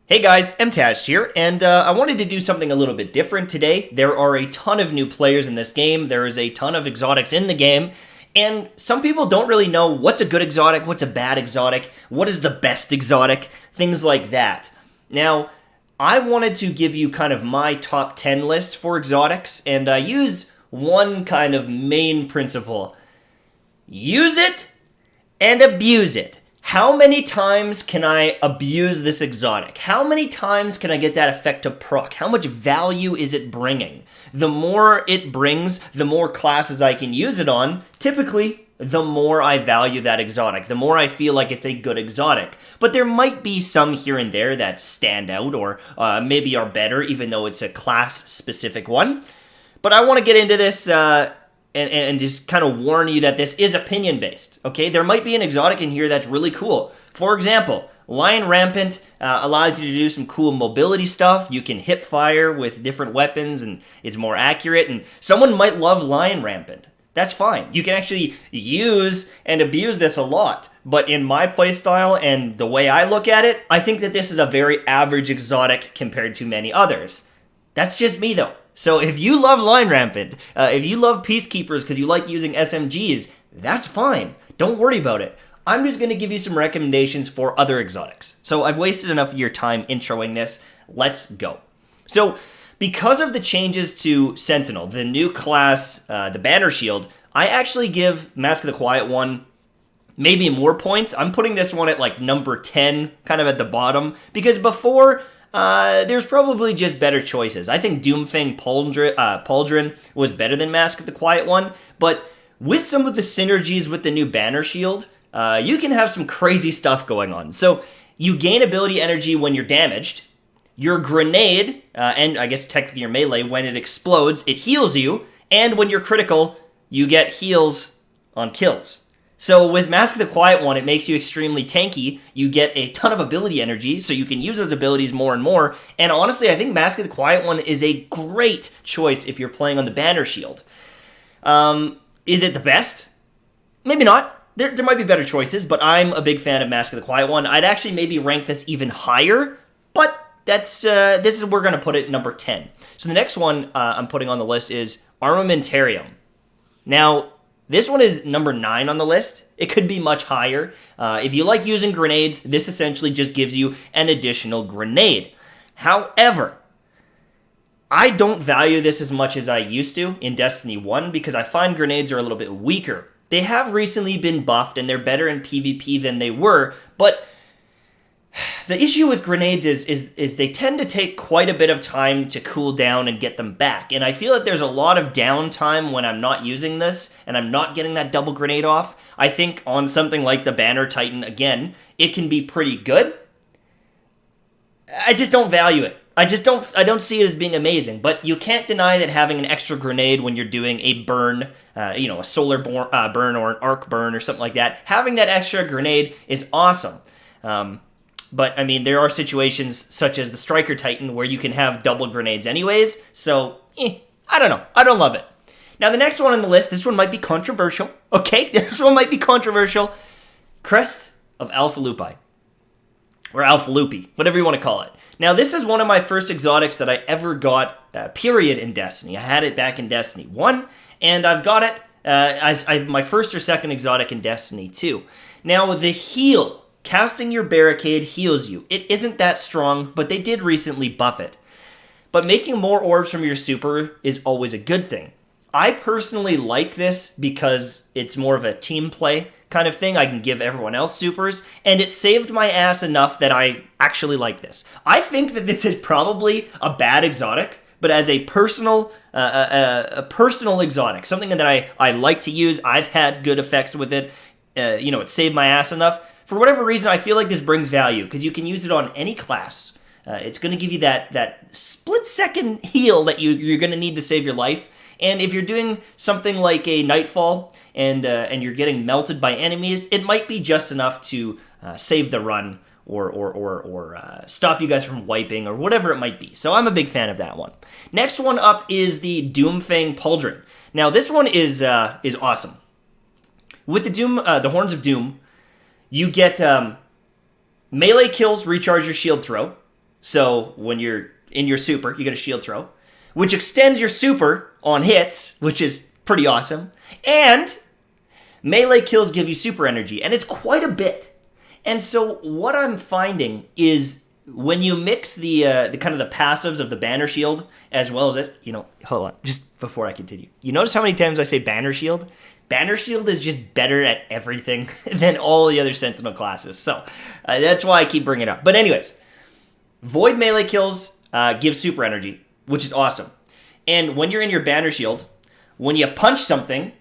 Hey guys, Mtashed here, and I wanted to do something a little bit different today. There are a ton of new players in this game, there is a ton of exotics in the game, and some people don't really know what's a good exotic, what's a bad exotic, what is the best exotic, things like that. Now, I wanted to give you kind of my top 10 list for exotics, and I use one kind of main principle. Use it and abuse it. How many times can I abuse this exotic? How many times can I get that effect to proc? How much value is it bringing? The more it brings, the more classes I can use it on. Typically, the more I value that exotic, the more I feel like it's a good exotic. But there might be some here and there that stand out or maybe are better, even though it's a class-specific one. But I want to get into this and just kind of warn you that this is opinion-based, okay? There might be an exotic in here that's really cool. For example, Lion Rampant allows you to do some cool mobility stuff. You can hip fire with different weapons, and it's more accurate, and someone might love Lion Rampant. That's fine. You can actually use and abuse this a lot. But in my playstyle and the way I look at it, I think that this is a very average exotic compared to many others. That's just me, though. So if you love Lion Rampant, if you love Peacekeepers because you like using SMGs, that's fine. Don't worry about it. I'm just going to give you some recommendations for other exotics. So I've wasted enough of your time introing this. Let's go. So because of the changes to Sentinel, the new class, the Banner Shield, I actually give Mask of the Quiet One maybe more points. I'm putting this one at like number 10, kind of at the bottom, because before... there's probably just better choices. I think Doomfang Pauldron was better than Mask of the Quiet One, but with some of the synergies with the new Banner Shield, you can have some crazy stuff going on. So you gain ability energy when you're damaged. Your grenade, and I guess technically your melee, when it explodes, it heals you, and when you're critical, you get heals on kills. So with Mask of the Quiet One, it makes you extremely tanky. You get a ton of ability energy, so you can use those abilities more and more. And honestly, I think Mask of the Quiet One is a great choice if you're playing on the Banner Shield. Is it the best? Maybe not. There might be better choices, but I'm a big fan of Mask of the Quiet One. I'd actually maybe rank this even higher, but this is where we're going to put it number 10. So the next one I'm putting on the list is Armamentarium. Now, this one is number 9 on the list. It could be much higher. If you like using grenades, this essentially just gives you an additional grenade. However, I don't value this as much as I used to in Destiny 1 because I find grenades are a little bit weaker. They have recently been buffed and they're better in PvP than they were, but the issue with grenades is they tend to take quite a bit of time to cool down and get them back. And I feel that there's a lot of downtime when I'm not using this and I'm not getting that double grenade off. I think on something like the Banner Titan, again, it can be pretty good. I just don't value it. I don't see it as being amazing. But you can't deny that having an extra grenade when you're doing a burn, a solar burn or an arc burn or something like that, having that extra grenade is awesome. But, I mean, there are situations such as the Striker Titan where you can have double grenades anyways, so, I don't know. I don't love it. Now, the next one on the list, this one might be controversial, okay? This one might be controversial. CREST of Alpha Lupi. Or Alpha Lupi, whatever you want to call it. Now, this is one of my first exotics that I ever got, period, in Destiny. I had it back in Destiny 1, and I've got it as my first or second exotic in Destiny 2. Now, the heal... Casting your barricade heals you. It isn't that strong, but they did recently buff it. But making more orbs from your super is always a good thing. I personally like this because it's more of a team play kind of thing. I can give everyone else supers, and it saved my ass enough that I actually like this. I think that this is probably a bad exotic, but as a personal exotic, something that I like to use, I've had good effects with it, it saved my ass enough. For whatever reason, I feel like this brings value, because you can use it on any class. It's going to give you that split-second heal that you're going to need to save your life. And if you're doing something like a Nightfall, and you're getting melted by enemies, it might be just enough to save the run, or stop you guys from wiping, or whatever it might be. So I'm a big fan of that one. Next one up is the Doomfang Pauldron. Now, this one is awesome. With the Horns of Doom, you get melee kills recharge your shield throw. So when you're in your super, you get a shield throw, which extends your super on hits, which is pretty awesome. And melee kills give you super energy, and it's quite a bit. And so what I'm finding is when you mix the kind of the passives of the banner shield as well as it, hold on, just before I continue. You notice how many times I say banner shield? Banner shield is just better at everything than all the other sentinel classes. So that's why I keep bringing it up. But anyways, void melee kills give super energy, which is awesome. And when you're in your banner shield, when you punch something,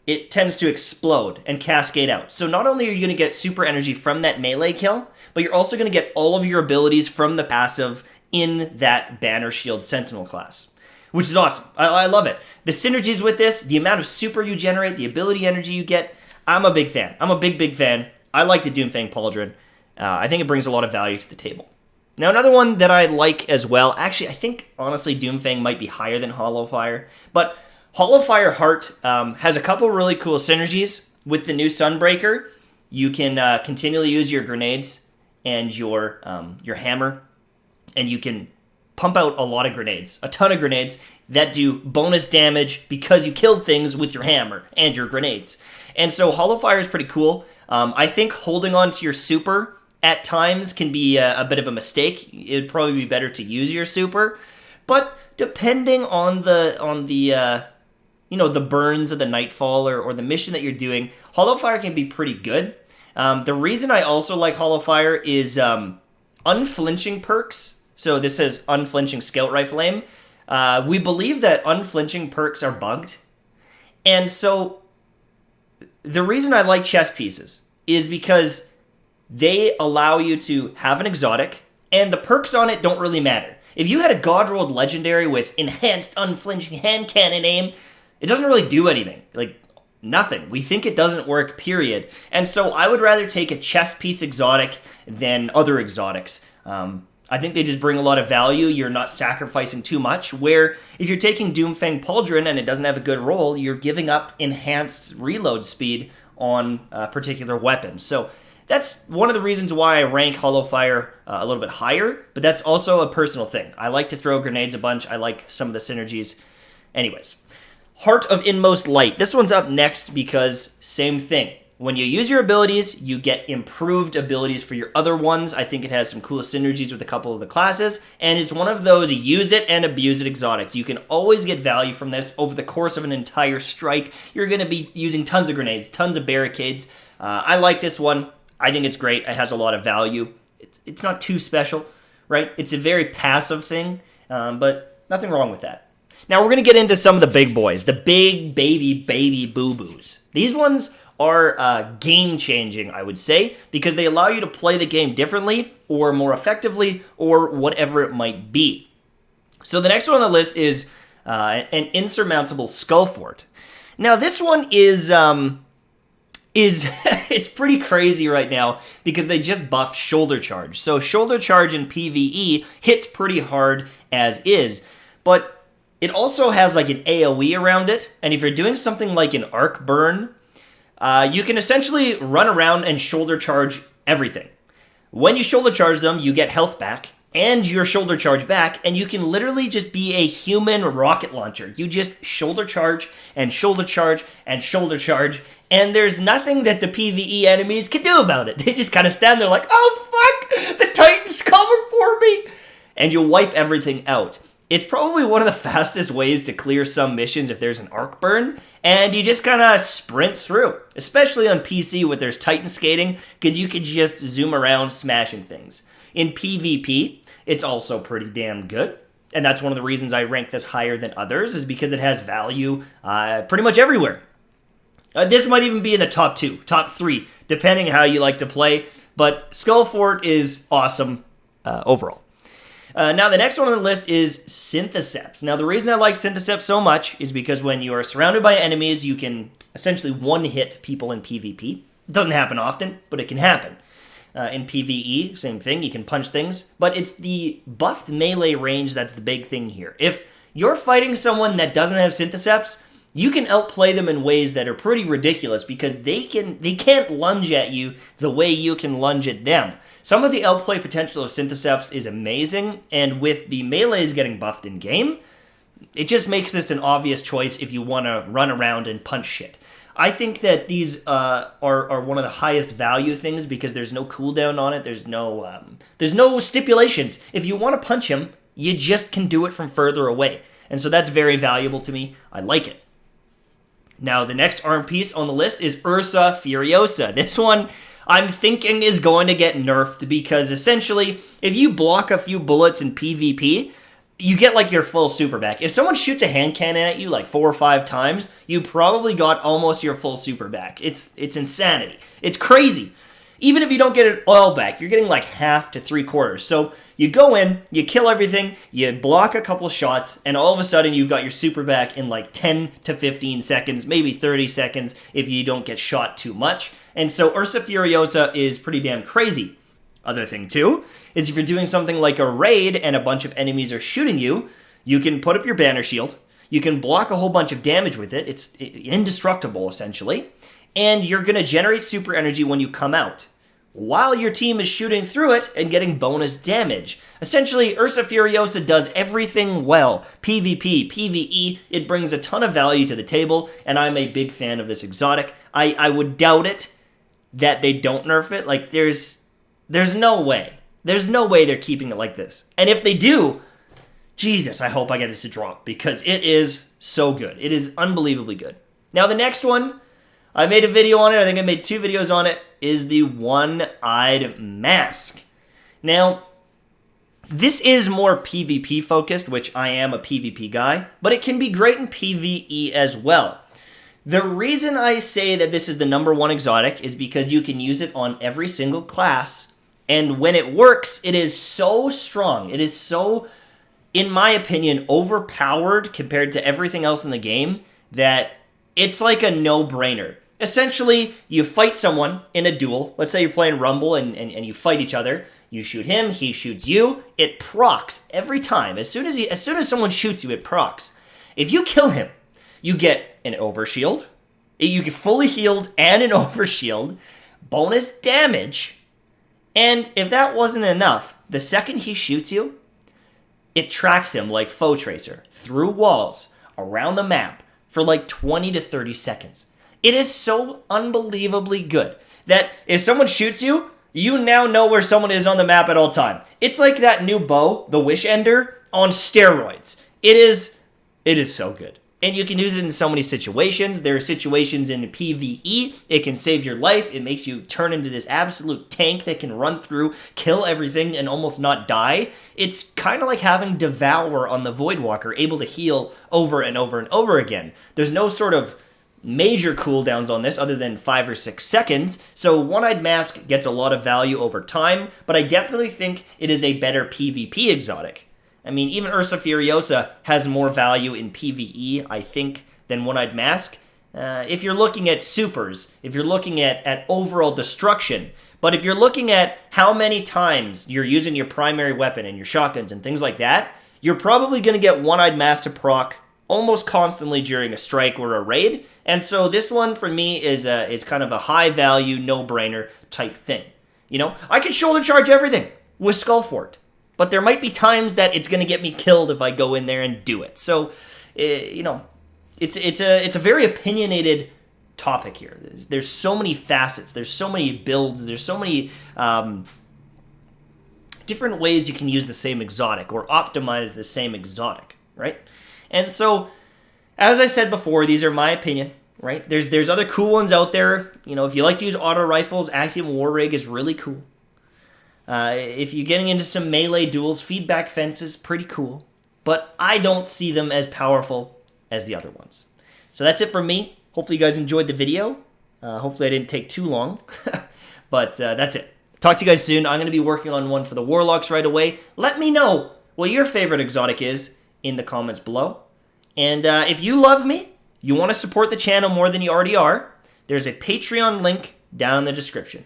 it tends to explode and cascade out. So not only are you going to get super energy from that melee kill, but you're also going to get all of your abilities from the passive in that banner shield sentinel class, which is awesome. I love it. The synergies with this, the amount of super you generate, the ability energy you get, I'm a big fan. I'm a big fan. I like the Doomfang Pauldron. I think it brings a lot of value to the table. Now, another one that I like as well, actually, I think, honestly, Doomfang might be higher than HALLOWFIRE, but HALLOWFIRE Heart has a couple really cool synergies with the new Sunbreaker. You can continually use your grenades and your hammer, and you can pump out a lot of grenades, a ton of grenades that do bonus damage because you killed things with your hammer and your grenades. And so HALLOWFIRE is pretty cool. I think holding on to your super at times can be a bit of a mistake. It'd probably be better to use your super, but depending on the burns of the Nightfall or the mission that you're doing, HALLOWFIRE can be pretty good. The reason I also like HALLOWFIRE is unflinching perks. So this says unflinching scout rifle aim. We believe that unflinching perks are bugged. And so the reason I like chess pieces is because they allow you to have an exotic, and the perks on it don't really matter. If you had a God Rolled Legendary with enhanced unflinching hand cannon aim, it doesn't really do anything. Like, nothing. We think it doesn't work, period. And so I would rather take a chess piece exotic than other exotics. I think they just bring a lot of value. You're not sacrificing too much, where if you're taking Doomfang Pauldron and it doesn't have a good roll, you're giving up enhanced reload speed on a particular weapon. So that's one of the reasons why I rank HALLOWFIRE a little bit higher, but that's also a personal thing. I like to throw grenades a bunch. I like some of the synergies. Anyways, Heart of Inmost Light. This one's up next because same thing. When you use your abilities, you get improved abilities for your other ones. I think it has some cool synergies with a couple of the classes, and it's one of those use it and abuse it exotics. You can always get value from this over the course of an entire strike. You're going to be using tons of grenades, tons of barricades. I like this one. I think it's great. It has a lot of value. It's not too special, right? It's a very passive thing, but nothing wrong with that. Now we're going to get into some of the big boys, the big baby boo-boos. These ones are game-changing, I would say, because they allow you to play the game differently or more effectively or whatever it might be. So the next one on the list is an insurmountable skull fort. Now this one is it's pretty crazy right now because they just buffed shoulder charge. So shoulder charge in PvE hits pretty hard as is, but it also has like an AoE around it, and if you're doing something like an arc burn, you can essentially run around and shoulder charge everything. When you shoulder charge them, you get health back and your shoulder charge back, and you can literally just be a human rocket launcher. You just shoulder charge and shoulder charge and shoulder charge, and there's nothing that the PvE enemies can do about it. They just kind of stand there like, oh fuck, the Titan's coming for me! And you wipe everything out. It's probably one of the fastest ways to clear some missions if there's an arc burn, and you just kind of sprint through, especially on PC with there's Titan skating, because you can just zoom around smashing things. In PvP, it's also pretty damn good, and that's one of the reasons I rank this higher than others, is because it has value pretty much everywhere. This might even be in the top 2, top 3, depending how you like to play, but Skull Fort is awesome overall. Now, the next one on the list is Syntheseps. Now, the reason I like Syntheseps so much is because when you are surrounded by enemies, you can essentially one-hit people in PvP. It doesn't happen often, but it can happen. In PvE, same thing, you can punch things, but it's the buffed melee range that's the big thing here. If you're fighting someone that doesn't have Syntheseps, you can outplay them in ways that are pretty ridiculous because they can't lunge at you the way you can lunge at them. Some of the outplay potential of Syntheseps is amazing, and with the melees getting buffed in game, it just makes this an obvious choice if you want to run around and punch shit. I think that these are one of the highest value things because there's no cooldown on it. There's no stipulations. If you want to punch him, you just can do it from further away. And so that's very valuable to me. I like it. Now, the next arm piece on the list is Ursa Furiosa. This one, I'm thinking, is going to get nerfed because essentially, if you block a few bullets in PvP, you get like your full super back. If someone shoots a hand cannon at you like 4 or 5 times, you probably got almost your full super back. It's insanity. It's crazy. Even if you don't get it all back, you're getting like half to 3/4. So you go in, you kill everything, you block a couple shots, and all of a sudden you've got your super back in like 10 to 15 seconds, maybe 30 seconds if you don't get shot too much. And so Ursa Furiosa is pretty damn crazy. Other thing too is if you're doing something like a raid and a bunch of enemies are shooting you, you can put up your banner shield, you can block a whole bunch of damage with it, it's indestructible essentially, and you're going to generate super energy when you come out, while your team is shooting through it and getting bonus damage. Essentially, Ursa Furiosa does everything well. PvP, PvE, it brings a ton of value to the table, and I'm a big fan of this exotic. I would doubt it that they don't nerf it. Like, there's no way. There's no way they're keeping it like this. And if they do, Jesus, I hope I get it to drop, because it is so good. It is unbelievably good. Now, the next one, I made a video on it. I think I made 2 videos on it, is the One-Eyed Mask. Now, this is more PvP focused, which I am a PvP guy, but it can be great in PvE as well. The reason I say that this is the #1 exotic is because you can use it on every single class, and when it works, it is so strong. It is so, in my opinion, overpowered compared to everything else in the game that it's like a no-brainer. Essentially, you fight someone in a duel. Let's say you're playing Rumble and you fight each other. You shoot him, he shoots you. It procs every time. As soon as someone shoots you, it procs. If you kill him, you get an overshield. You get fully healed and an overshield. Bonus damage. And if that wasn't enough, the second he shoots you, it tracks him like Foe Tracer through walls around the map for like 20 to 30 seconds. It is so unbelievably good that if someone shoots you, you now know where someone is on the map at all time. It's like that new bow, the Wish Ender, on steroids. It is so good. And you can use it in so many situations. There are situations in PvE. It can save your life. It makes you turn into this absolute tank that can run through, kill everything, and almost not die. It's kind of like having Devour on the Voidwalker, able to heal over and over and over again. There's no sort of major cooldowns on this other than 5 or 6 seconds, so One-Eyed Mask gets a lot of value over time, but I definitely think it is a better PvP exotic. I mean, even Ursa Furiosa has more value in PvE, I think, than One-Eyed Mask. If you're looking at supers, if you're looking at overall destruction, but if you're looking at how many times you're using your primary weapon and your shotguns and things like that, you're probably going to get One-Eyed Mask to proc almost constantly during a strike or a raid, and so this one for me is kind of a high value, no-brainer type thing. You know, I can shoulder charge everything with Skullfort, but there might be times that it's going to get me killed if I go in there and do it. So, you know, it's a very opinionated topic here. There's so many facets. There's so many builds. There's so many different ways you can use the same exotic or optimize the same exotic, right? And so, as I said before, these are my opinion, right? There's other cool ones out there. You know, if you like to use auto rifles, Axiom War Rig is really cool. If you're getting into some melee duels, Feedback Fence is pretty cool. But I don't see them as powerful as the other ones. So that's it from me. Hopefully you guys enjoyed the video. Hopefully I didn't take too long. But that's it. Talk to you guys soon. I'm going to be working on one for the Warlocks right away. Let me know what your favorite exotic is in the comments below. And if you love me, you want to support the channel more than you already are, there's a Patreon link down in the description.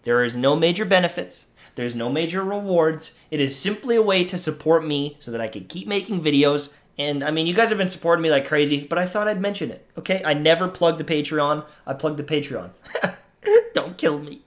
There is no major benefits. There's no major rewards. It is simply a way to support me so that I can keep making videos And I mean, you guys have been supporting me like crazy, but I thought I'd mention it, okay? I never plugged the Patreon. I plugged the Patreon. Don't kill me.